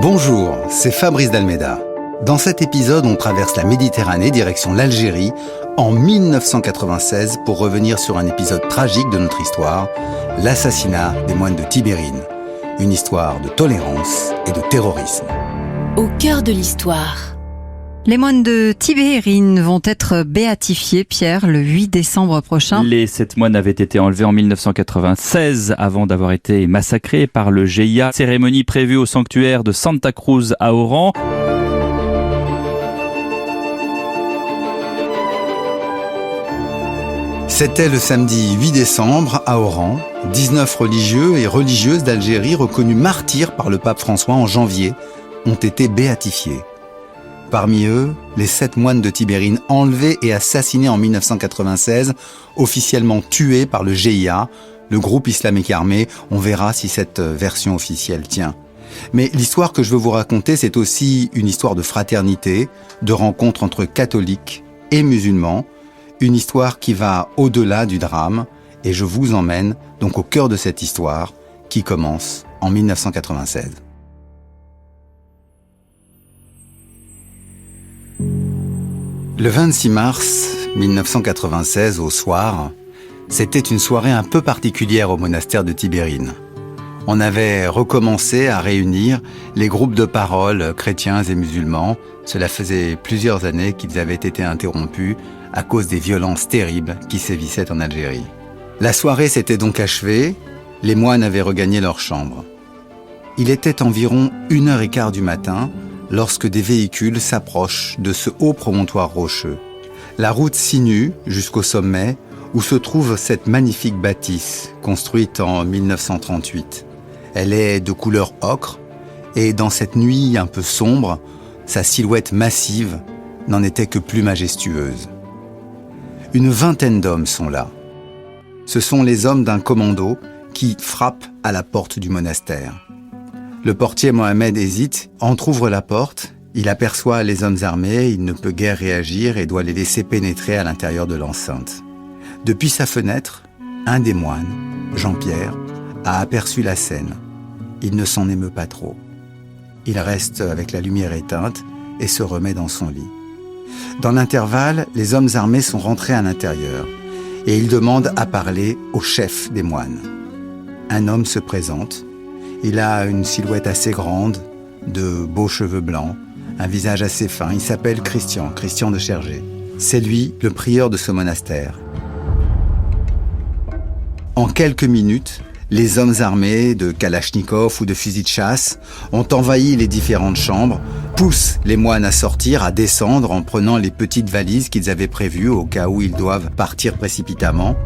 Bonjour, c'est Fabrice Dalméda. Dans cet épisode, on traverse la Méditerranée direction l'Algérie en 1996 pour revenir sur un épisode tragique de notre histoire, l'assassinat des moines de Tibérine. Une histoire de tolérance et de terrorisme. Au cœur de l'histoire. Les moines de Tibérine vont être béatifiés, Pierre, le 8 décembre prochain. Les 7 moines avaient été enlevés en 1996 avant d'avoir été massacrés par le GIA. Cérémonie prévue au sanctuaire de Santa Cruz à Oran. C'était le samedi 8 décembre à Oran. 19 religieux et religieuses d'Algérie reconnus martyrs par le pape François en janvier ont été béatifiés. Parmi eux, les 7 moines de Tibérine enlevés et assassinés en 1996, officiellement tués par le GIA, le groupe islamique armé. On verra si cette version officielle tient. Mais l'histoire que je veux vous raconter, c'est aussi une histoire de fraternité, de rencontre entre catholiques et musulmans, une histoire qui va au-delà du drame, et je vous emmène donc au cœur de cette histoire qui commence en 1996. Le 26 mars 1996, au soir, c'était une soirée un peu particulière au monastère de Tibérine. On avait recommencé à réunir les groupes de parole chrétiens et musulmans. Cela faisait plusieurs années qu'ils avaient été interrompus à cause des violences terribles qui sévissaient en Algérie. La soirée s'était donc achevée, les moines avaient regagné leur chambre. Il était environ 1h15 du matin lorsque des véhicules s'approchent de ce haut promontoire rocheux. La route sinue jusqu'au sommet où se trouve cette magnifique bâtisse construite en 1938. Elle est de couleur ocre et dans cette nuit un peu sombre, sa silhouette massive n'en était que plus majestueuse. Une vingtaine d'hommes sont là. Ce sont les hommes d'un commando qui frappent à la porte du monastère. Le portier Mohamed hésite, entrouvre la porte, il aperçoit les hommes armés, il ne peut guère réagir et doit les laisser pénétrer à l'intérieur de l'enceinte. Depuis sa fenêtre, un des moines, Jean-Pierre, a aperçu la scène. Il ne s'en émeut pas trop. Il reste avec la lumière éteinte et se remet dans son lit. Dans l'intervalle, les hommes armés sont rentrés à l'intérieur et ils demandent à parler au chef des moines. Un homme se présente. Il a une silhouette assez grande, de beaux cheveux blancs, un visage assez fin. Il s'appelle Christian de Chergé. C'est lui, le prieur de ce monastère. En quelques minutes, les hommes armés de kalachnikov ou de fusils de chasse ont envahi les différentes chambres, poussent les moines à sortir, à descendre en prenant les petites valises qu'ils avaient prévues au cas où ils doivent partir précipitamment.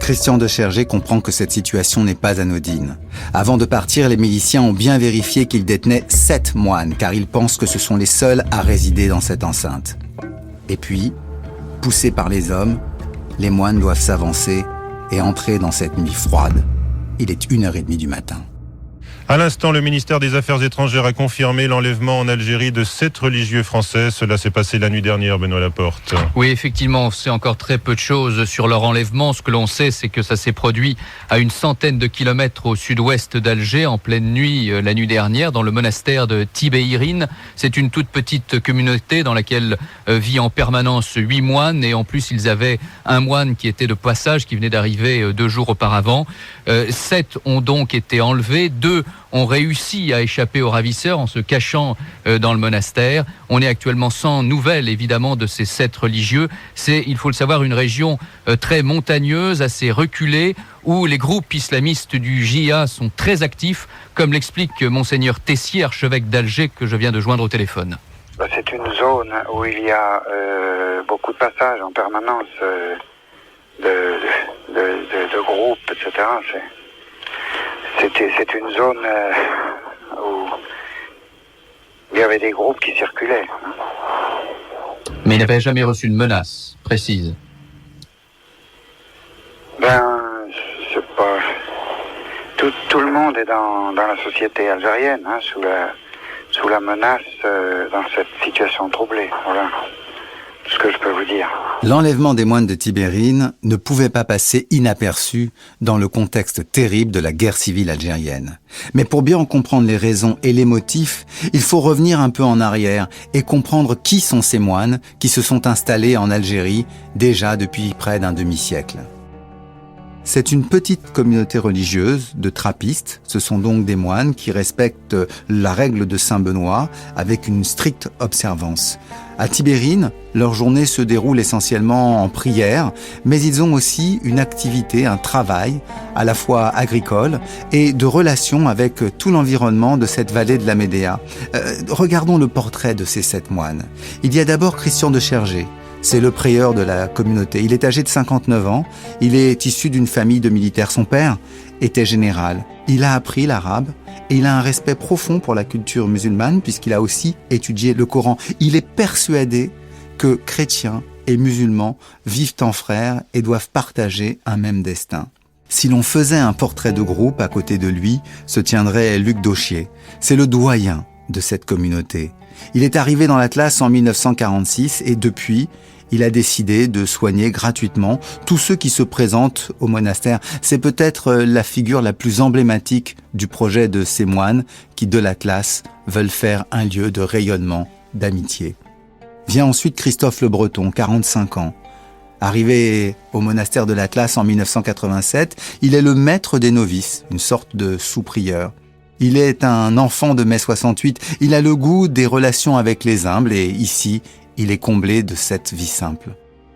Christian de Chergé comprend que cette situation n'est pas anodine. Avant de partir, les miliciens ont bien vérifié qu'ils détenaient 7 moines, car ils pensent que ce sont les seuls à résider dans cette enceinte. Et puis, poussés par les hommes, les moines doivent s'avancer et entrer dans cette nuit froide. Il est 1h30 du matin. À l'instant, le ministère des Affaires étrangères a confirmé l'enlèvement en Algérie de 7 religieux français. Cela s'est passé la nuit dernière, Benoît Laporte. Oui, effectivement, on sait encore très peu de choses sur leur enlèvement. Ce que l'on sait, c'est que ça s'est produit à une centaine de kilomètres au sud-ouest d'Alger, en pleine nuit, la nuit dernière, dans le monastère de Tibérine. C'est une toute petite communauté dans laquelle vit en permanence 8 moines. Et en plus, ils avaient un moine qui était de passage, qui venait d'arriver 2 jours auparavant. 7 ont donc été enlevés, 2 ont réussi à échapper aux ravisseurs en se cachant dans le monastère. On est actuellement sans nouvelles, évidemment, de ces 7 religieux. C'est, il faut le savoir, une région très montagneuse, assez reculée, où les groupes islamistes du GIA sont très actifs, comme l'explique Monseigneur Tessier, archevêque d'Alger, que je viens de joindre au téléphone. C'est une zone où il y a beaucoup de passages en permanence de groupes, etc. C'est une zone où il y avait des groupes qui circulaient. Mais il n'avait jamais reçu de menace précise. C'est pas... Tout le monde est dans la société algérienne, sous la menace, dans cette situation troublée. Voilà. ce que je peux vous dire. L'enlèvement des moines de Tibérine ne pouvait pas passer inaperçu dans le contexte terrible de la guerre civile algérienne. Mais pour bien en comprendre les raisons et les motifs, il faut revenir un peu en arrière et comprendre qui sont ces moines qui se sont installés en Algérie déjà depuis près d'un demi-siècle. C'est une petite communauté religieuse de trappistes. Ce sont donc des moines qui respectent la règle de Saint-Benoît avec une stricte observance. À Tibérine, leur journée se déroule essentiellement en prière, mais ils ont aussi une activité, un travail, à la fois agricole et de relation avec tout l'environnement de cette vallée de la Médéa. Regardons le portrait de ces 7 moines. Il y a d'abord Christian de Chergé. C'est le prieur de la communauté. Il est âgé de 59 ans. Il est issu d'une famille de militaires. Son père était général. Il a appris l'arabe et il a un respect profond pour la culture musulmane puisqu'il a aussi étudié le Coran. Il est persuadé que chrétiens et musulmans vivent en frères et doivent partager un même destin. Si l'on faisait un portrait de groupe, à côté de lui se tiendrait Luc Dauchier. C'est le doyen de cette communauté. Il est arrivé dans l'Atlas en 1946 et depuis, il a décidé de soigner gratuitement tous ceux qui se présentent au monastère. C'est peut-être la figure la plus emblématique du projet de ces moines qui, de l'Atlas, veulent faire un lieu de rayonnement, d'amitié. Vient ensuite Christophe Le Breton, 45 ans. Arrivé au monastère de l'Atlas en 1987, il est le maître des novices, une sorte de sous-prieur. Il est un enfant de mai 68, il a le goût des relations avec les humbles et ici, il est comblé de cette vie simple.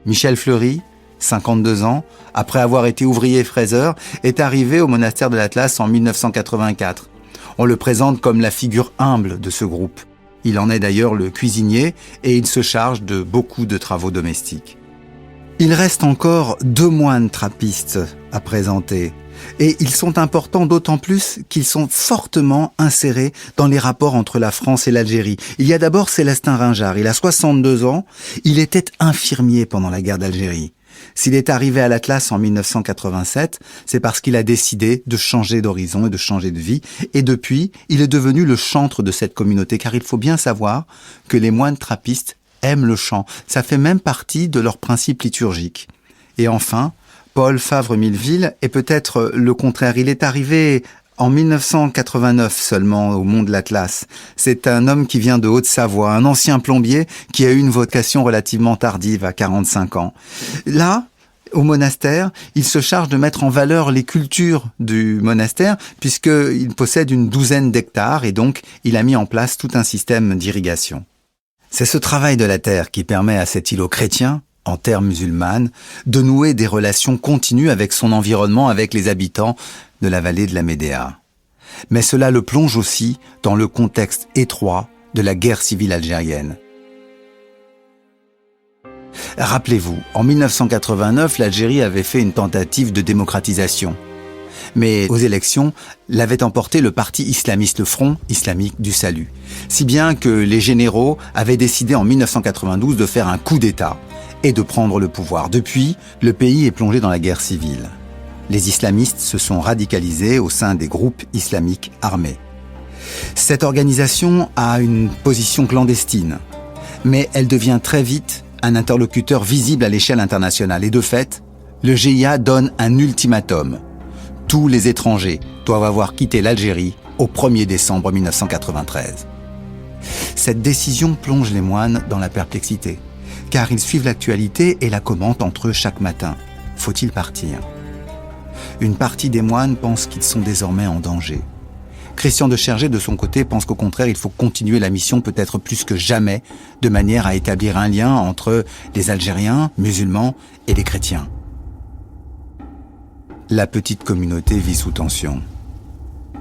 Michel Fleury, 52 ans, après avoir été ouvrier fraiseur, est arrivé au monastère de l'Atlas en 1984. On le présente comme la figure humble de ce groupe. Il en est d'ailleurs le cuisinier et il se charge de beaucoup de travaux domestiques. Il reste encore 2 moines trappistes à présenter. Et ils sont importants d'autant plus qu'ils sont fortement insérés dans les rapports entre la France et l'Algérie. Il y a d'abord Célestin Ringard, il a 62 ans, il était infirmier pendant la guerre d'Algérie. S'il est arrivé à l'Atlas en 1987, c'est parce qu'il a décidé de changer d'horizon et de changer de vie. Et depuis, il est devenu le chantre de cette communauté, car il faut bien savoir que les moines trappistes aiment le chant. Ça fait même partie de leur principe liturgique. Et enfin, Paul Favre-Milleville est peut-être le contraire. Il est arrivé en 1989 seulement au mont de l'Atlas. C'est un homme qui vient de Haute-Savoie, un ancien plombier qui a eu une vocation relativement tardive à 45 ans. Là, au monastère, il se charge de mettre en valeur les cultures du monastère puisqu'il possède une 12aine d'hectares et donc il a mis en place tout un système d'irrigation. C'est ce travail de la terre qui permet à cet îlot chrétien, en terre musulmane, de nouer des relations continues avec son environnement, avec les habitants de la vallée de la Médéa. Mais cela le plonge aussi dans le contexte étroit de la guerre civile algérienne. Rappelez-vous, en 1989, l'Algérie avait fait une tentative de démocratisation. Mais aux élections, l'avait emporté le parti islamiste, le Front islamique du salut. Si bien que les généraux avaient décidé en 1992 de faire un coup d'État et de prendre le pouvoir. Depuis, le pays est plongé dans la guerre civile. Les islamistes se sont radicalisés au sein des groupes islamiques armés. Cette organisation a une position clandestine, mais elle devient très vite un interlocuteur visible à l'échelle internationale. Et de fait, le GIA donne un ultimatum. Tous les étrangers doivent avoir quitté l'Algérie au 1er décembre 1993. Cette décision plonge les moines dans la perplexité, car ils suivent l'actualité et la commentent entre eux chaque matin. Faut-il partir ? Une partie des moines pense qu'ils sont désormais en danger. Christian de Chergé, de son côté, pense qu'au contraire, il faut continuer la mission peut-être plus que jamais, de manière à établir un lien entre les Algériens, musulmans et les chrétiens. La petite communauté vit sous tension.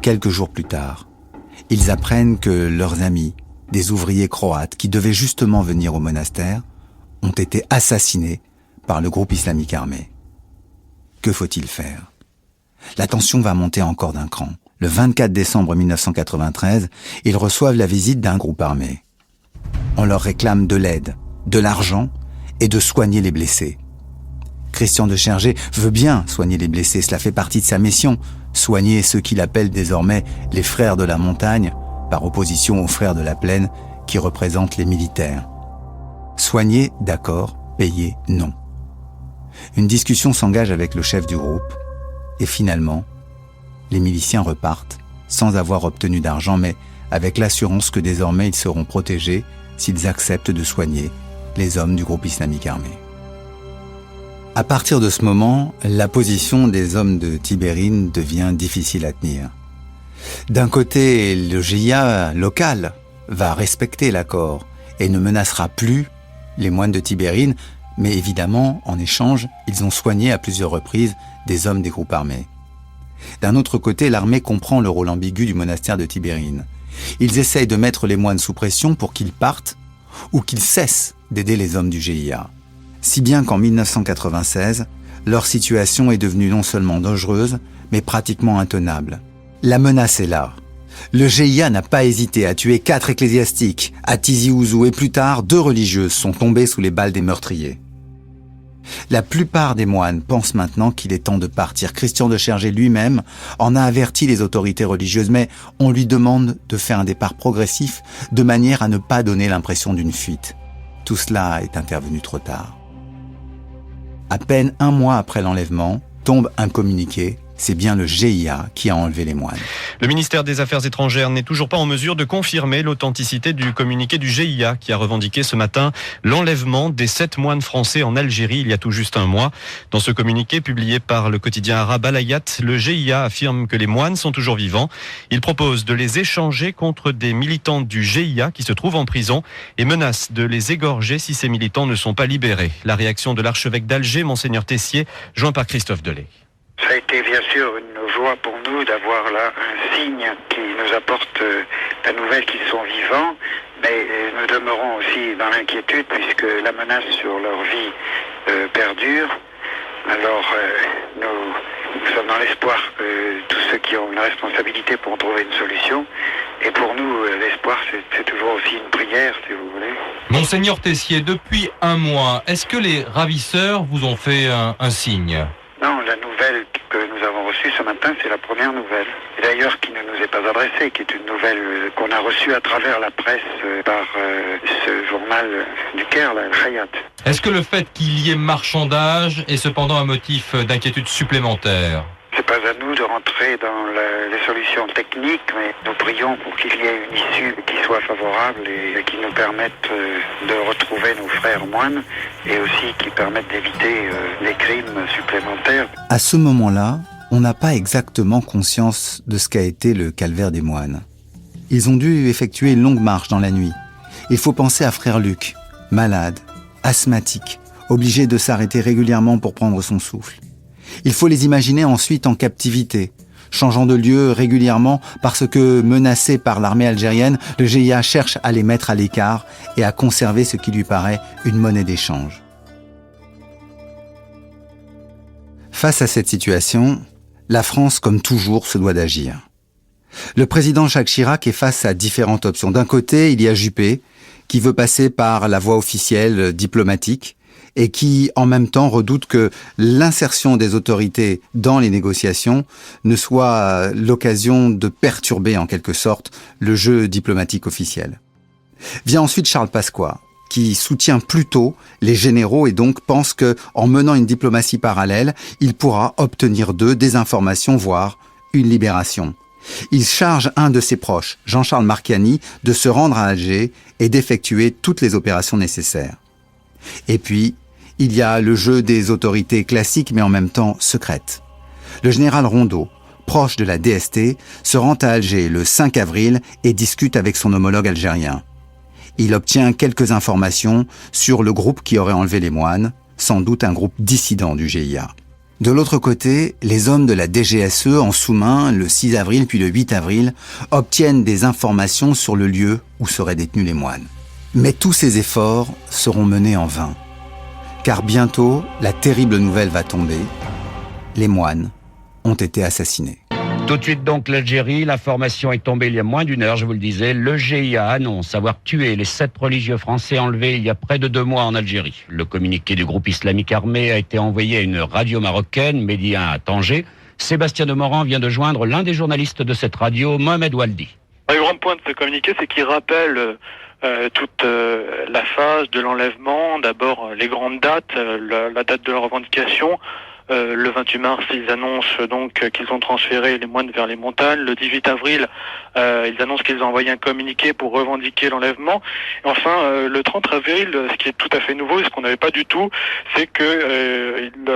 Quelques jours plus tard, ils apprennent que leurs amis, des ouvriers croates qui devaient justement venir au monastère, ont été assassinés par le groupe islamique armé. Que faut-il faire ? La tension va monter encore d'un cran. Le 24 décembre 1993, ils reçoivent la visite d'un groupe armé. On leur réclame de l'aide, de l'argent et de soigner les blessés. Christian de Chergé veut bien soigner les blessés, cela fait partie de sa mission, soigner ceux qu'il appelle désormais les frères de la montagne, par opposition aux frères de la plaine qui représentent les militaires. Soigner, d'accord, payer, non. Une discussion s'engage avec le chef du groupe et finalement, les miliciens repartent sans avoir obtenu d'argent, mais avec l'assurance que désormais ils seront protégés s'ils acceptent de soigner les hommes du groupe islamique armé. À partir de ce moment, la position des hommes de Tibérine devient difficile à tenir. D'un côté, le GIA local va respecter l'accord et ne menacera plus les moines de Tibérine, mais évidemment, en échange, ils ont soigné à plusieurs reprises des hommes des groupes armés. D'un autre côté, l'armée comprend le rôle ambigu du monastère de Tibérine. Ils essayent de mettre les moines sous pression pour qu'ils partent ou qu'ils cessent d'aider les hommes du GIA. Si bien qu'en 1996, leur situation est devenue non seulement dangereuse, mais pratiquement intenable. La menace est là. Le GIA n'a pas hésité à tuer 4 ecclésiastiques à Tizi Ouzou et plus tard, 2 religieuses sont tombées sous les balles des meurtriers. La plupart des moines pensent maintenant qu'il est temps de partir. Christian de Chergé lui-même en a averti les autorités religieuses, mais on lui demande de faire un départ progressif de manière à ne pas donner l'impression d'une fuite. Tout cela est intervenu trop tard. À peine 1 mois après l'enlèvement, tombe un communiqué. C'est bien le GIA qui a enlevé les moines. Le ministère des Affaires étrangères n'est toujours pas en mesure de confirmer l'authenticité du communiqué du GIA qui a revendiqué ce matin l'enlèvement des 7 moines français en Algérie il y a tout juste 1 mois. Dans ce communiqué publié par le quotidien arabe Al-Hayat, le GIA affirme que les moines sont toujours vivants. Il propose de les échanger contre des militants du GIA qui se trouvent en prison et menace de les égorger si ces militants ne sont pas libérés. La réaction de l'archevêque d'Alger, Monseigneur Tessier, joint par Christophe Delay. Ça a été bien sûr une joie pour nous d'avoir là un signe qui nous apporte la nouvelle qu'ils sont vivants, mais nous demeurons aussi dans l'inquiétude puisque la menace sur leur vie perdure. Alors nous sommes dans l'espoir que tous ceux qui ont une responsabilité pourront trouver une solution. Et pour nous, l'espoir, c'est toujours aussi une prière, si vous voulez. Monseigneur Tessier, depuis 1 mois, est-ce que les ravisseurs vous ont fait un signe ? Non, la nouvelle que nous avons reçue ce matin, c'est la première nouvelle. Et d'ailleurs, qui ne nous est pas adressée, qui est une nouvelle qu'on a reçue à travers la presse par ce journal du Caire, le Hayat. Est-ce que le fait qu'il y ait marchandage est cependant un motif d'inquiétude supplémentaire ? C'est pas à nous de rentrer dans les solutions techniques, mais nous prions pour qu'il y ait une issue qui soit favorable et qui nous permette de retrouver nos frères moines et aussi qui permette d'éviter des crimes supplémentaires. À ce moment-là, on n'a pas exactement conscience de ce qu'a été le calvaire des moines. Ils ont dû effectuer une longue marche dans la nuit. Il faut penser à frère Luc, malade, asthmatique, obligé de s'arrêter régulièrement pour prendre son souffle. Il faut les imaginer ensuite en captivité, changeant de lieu régulièrement parce que, menacé par l'armée algérienne, le GIA cherche à les mettre à l'écart et à conserver ce qui lui paraît une monnaie d'échange. Face à cette situation, la France, comme toujours, se doit d'agir. Le président Jacques Chirac est face à différentes options. D'un côté, il y a Juppé, qui veut passer par la voie officielle diplomatique, et qui, en même temps, redoute que l'insertion des autorités dans les négociations ne soit l'occasion de perturber, en quelque sorte, le jeu diplomatique officiel. Vient ensuite Charles Pasqua, qui soutient plutôt les généraux et donc pense que, en menant une diplomatie parallèle, il pourra obtenir d'eux des informations, voire une libération. Il charge un de ses proches, Jean-Charles Marcani, de se rendre à Alger et d'effectuer toutes les opérations nécessaires. Et puis, il y a le jeu des autorités classiques mais en même temps secrètes. Le général Rondeau, proche de la DST, se rend à Alger le 5 avril et discute avec son homologue algérien. Il obtient quelques informations sur le groupe qui aurait enlevé les moines, sans doute un groupe dissident du GIA. De l'autre côté, les hommes de la DGSE en sous-main, le 6 avril puis le 8 avril, obtiennent des informations sur le lieu où seraient détenus les moines. Mais tous ces efforts seront menés en vain. Car bientôt, la terrible nouvelle va tomber. Les moines ont été assassinés. Tout de suite donc l'Algérie, l'information est tombée il y a moins d'1 heure, je vous le disais. Le GIA annonce avoir tué les 7 religieux français enlevés il y a près de 2 mois en Algérie. Le communiqué du groupe islamique armé a été envoyé à une radio marocaine, Média à Tanger. Sébastien Demorand vient de joindre l'un des journalistes de cette radio, Mohamed Waldi. Le grand point de ce communiqué, c'est qu'il rappelle toute la phase de l'enlèvement. D'abord, les grandes dates, la date de la revendication. Le 28 mars, ils annoncent donc qu'ils ont transféré les moines vers les montagnes. Le 18 avril, ils annoncent qu'ils ont envoyé un communiqué pour revendiquer l'enlèvement. Et enfin, le 30 avril, ce qui est tout à fait nouveau et ce qu'on n'avait pas du tout, c'est que ils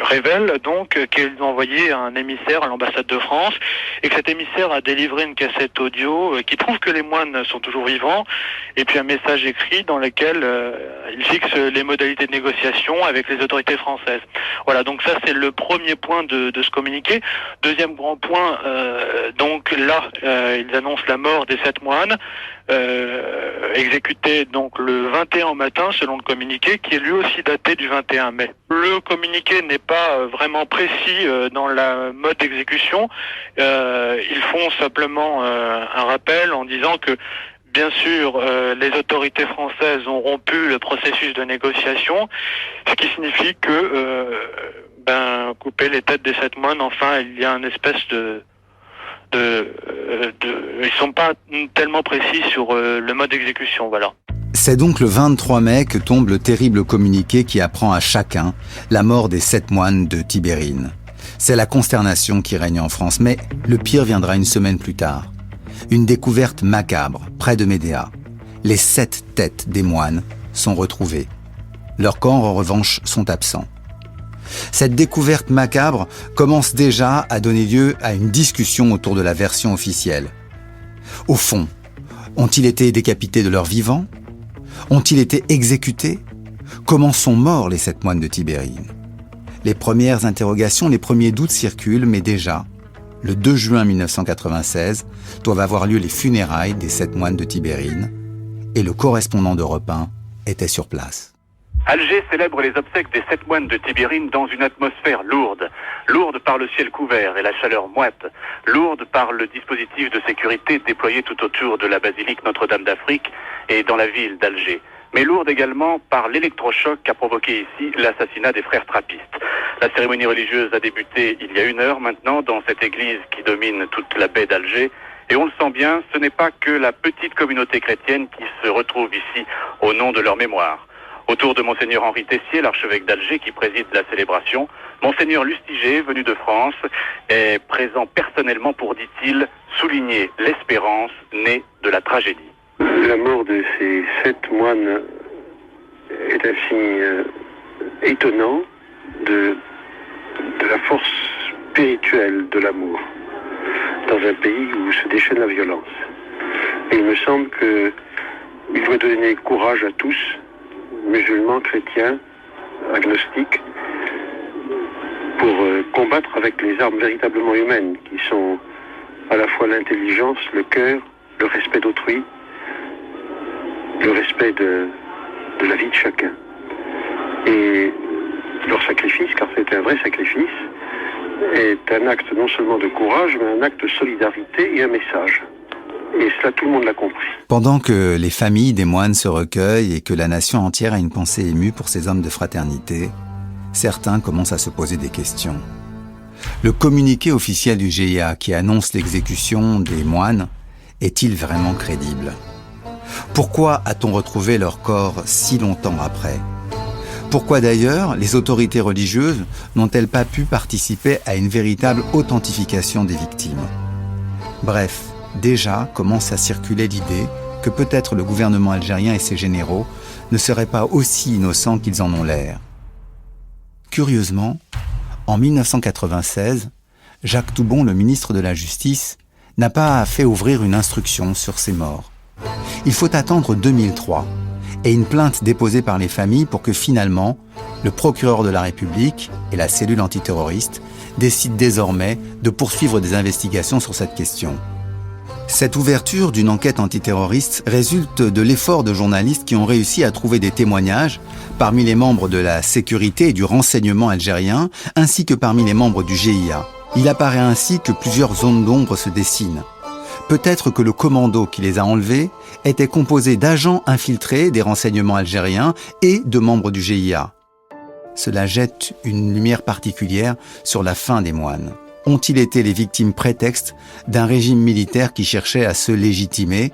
révèlent donc qu'ils ont envoyé un émissaire à l'ambassade de France et que cet émissaire a délivré une cassette audio qui prouve que les moines sont toujours vivants et puis un message écrit dans lequel il fixe les modalités de négociation avec les autorités françaises. Voilà, donc ça c'est le premier point de ce communiqué. Deuxième grand point, donc là, ils annoncent la mort des 7 moines, exécutés donc le 21 au matin selon le communiqué, qui est lui aussi daté du 21 mai. Le communiqué n'est pas vraiment précis dans la mode d'exécution. Ils font simplement un rappel en disant que bien sûr, les autorités françaises ont rompu le processus de négociation, ce qui signifie que couper les têtes des 7 moines, enfin, il y a une espèce ils sont pas tellement précis sur le mode d'exécution, voilà. C'est donc le 23 mai que tombe le terrible communiqué qui apprend à chacun la mort des 7 moines de Tibérine. C'est la consternation qui règne en France, mais le pire viendra une semaine plus tard. Une découverte macabre, près de Médéa. Les 7 têtes des moines sont retrouvées. Leurs corps, en revanche, sont absents. Cette découverte macabre commence déjà à donner lieu à une discussion autour de la version officielle. Au fond, ont-ils été décapités de leur vivant ? Ont-ils été exécutés ? Comment sont morts les 7 moines de Tibérine ? Les premières interrogations, les premiers doutes circulent, mais déjà, le 2 juin 1996, doivent avoir lieu les funérailles des 7 moines de Tibérine, et le correspondant d'Europe 1 était sur place. Alger célèbre les obsèques des 7 moines de Tibérine dans une atmosphère lourde. Lourde par le ciel couvert et la chaleur moite. Lourde par le dispositif de sécurité déployé tout autour de la basilique Notre-Dame d'Afrique et dans la ville d'Alger. Mais lourde également par l'électrochoc qu'a provoqué ici l'assassinat des frères trappistes. La cérémonie religieuse a débuté il y a 1 heure maintenant dans cette église qui domine toute la baie d'Alger. Et on le sent bien, ce n'est pas que la petite communauté chrétienne qui se retrouve ici au nom de leur mémoire. Autour de Monseigneur Henri Tessier, l'archevêque d'Alger qui préside la célébration, Monseigneur Lustiger, venu de France, est présent personnellement pour, dit-il, souligner l'espérance née de la tragédie. La mort de ces 7 moines est un signe étonnant de la force spirituelle de l'amour dans un pays où se déchaîne la violence. Et il me semble qu'il doit donner courage à tous, musulmans, chrétiens, agnostiques, pour combattre avec les armes véritablement humaines, qui sont à la fois l'intelligence, le cœur, le respect d'autrui, le respect de la vie de chacun. Et leur sacrifice, car c'est un vrai sacrifice, est un acte non seulement de courage, mais un acte de solidarité et un message. Et cela, tout le monde l'a compris. Pendant que les familles des moines se recueillent et que la nation entière a une pensée émue pour ces hommes de fraternité, certains commencent à se poser des questions. Le communiqué officiel du GIA qui annonce l'exécution des moines est-il vraiment crédible ? Pourquoi a-t-on retrouvé leur corps si longtemps après ? Pourquoi d'ailleurs les autorités religieuses n'ont-elles pas pu participer à une véritable authentification des victimes ? Bref, déjà commence à circuler l'idée que peut-être le gouvernement algérien et ses généraux ne seraient pas aussi innocents qu'ils en ont l'air. Curieusement, en 1996, Jacques Toubon, le ministre de la Justice, n'a pas fait ouvrir une instruction sur ces morts. Il faut attendre 2003 et une plainte déposée par les familles pour que finalement, le procureur de la République et la cellule antiterroriste décident désormais de poursuivre des investigations sur cette question. Cette ouverture d'une enquête antiterroriste résulte de l'effort de journalistes qui ont réussi à trouver des témoignages parmi les membres de la sécurité et du renseignement algérien, ainsi que parmi les membres du GIA. Il apparaît ainsi que plusieurs zones d'ombre se dessinent. Peut-être que le commando qui les a enlevés était composé d'agents infiltrés des renseignements algériens et de membres du GIA. Cela jette une lumière particulière sur la fin des moines. ont-ils été les victimes prétextes d'un régime militaire qui cherchait à se légitimer,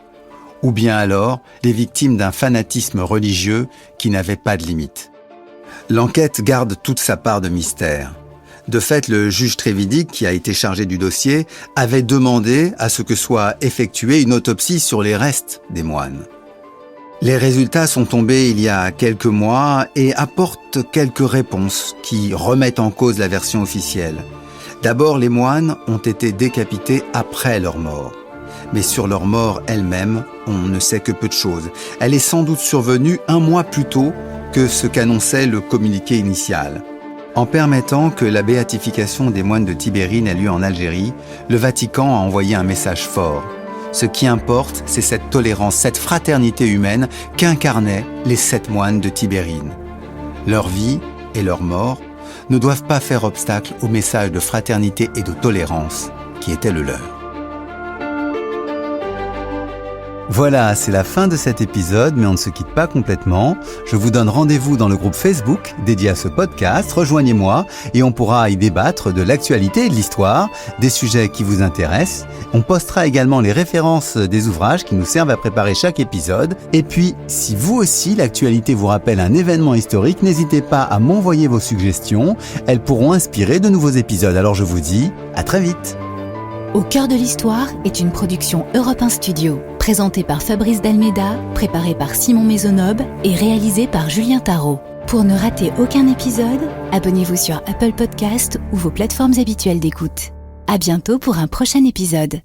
ou bien alors les victimes d'un fanatisme religieux qui n'avait pas de limite? L'enquête garde toute sa part de mystère. De fait, le juge Trévidic, qui a été chargé du dossier, avait demandé à ce que soit effectuée une autopsie sur les restes des moines. Les résultats sont tombés il y a quelques mois et apportent quelques réponses qui remettent en cause la version officielle. D'abord, les moines ont été décapités après leur mort. Mais sur leur mort elle-même, on ne sait que peu de choses. Elle est sans doute survenue 1 mois plus tôt que ce qu'annonçait le communiqué initial. En permettant que la béatification des moines de Tibérine ait lieu en Algérie, le Vatican a envoyé un message fort. Ce qui importe, c'est cette tolérance, cette fraternité humaine qu'incarnaient les 7 moines de Tibérine. Leur vie et leur mort ne doivent pas faire obstacle au message de fraternité et de tolérance qui était le leur. Voilà, c'est la fin de cet épisode, mais on ne se quitte pas complètement. Je vous donne rendez-vous dans le groupe Facebook dédié à ce podcast. Rejoignez-moi et on pourra y débattre de l'actualité et de l'histoire, des sujets qui vous intéressent. On postera également les références des ouvrages qui nous servent à préparer chaque épisode. Et puis, si vous aussi, l'actualité vous rappelle un événement historique, n'hésitez pas à m'envoyer vos suggestions. Elles pourront inspirer de nouveaux épisodes. Alors je vous dis à très vite. Au cœur de l'histoire est une production Europe 1 Studio, présentée par Fabrice Dalméda, préparée par Simon Maisonneuve et réalisée par Julien Tarot. Pour ne rater aucun épisode, abonnez-vous sur Apple Podcasts ou vos plateformes habituelles d'écoute. À bientôt pour un prochain épisode.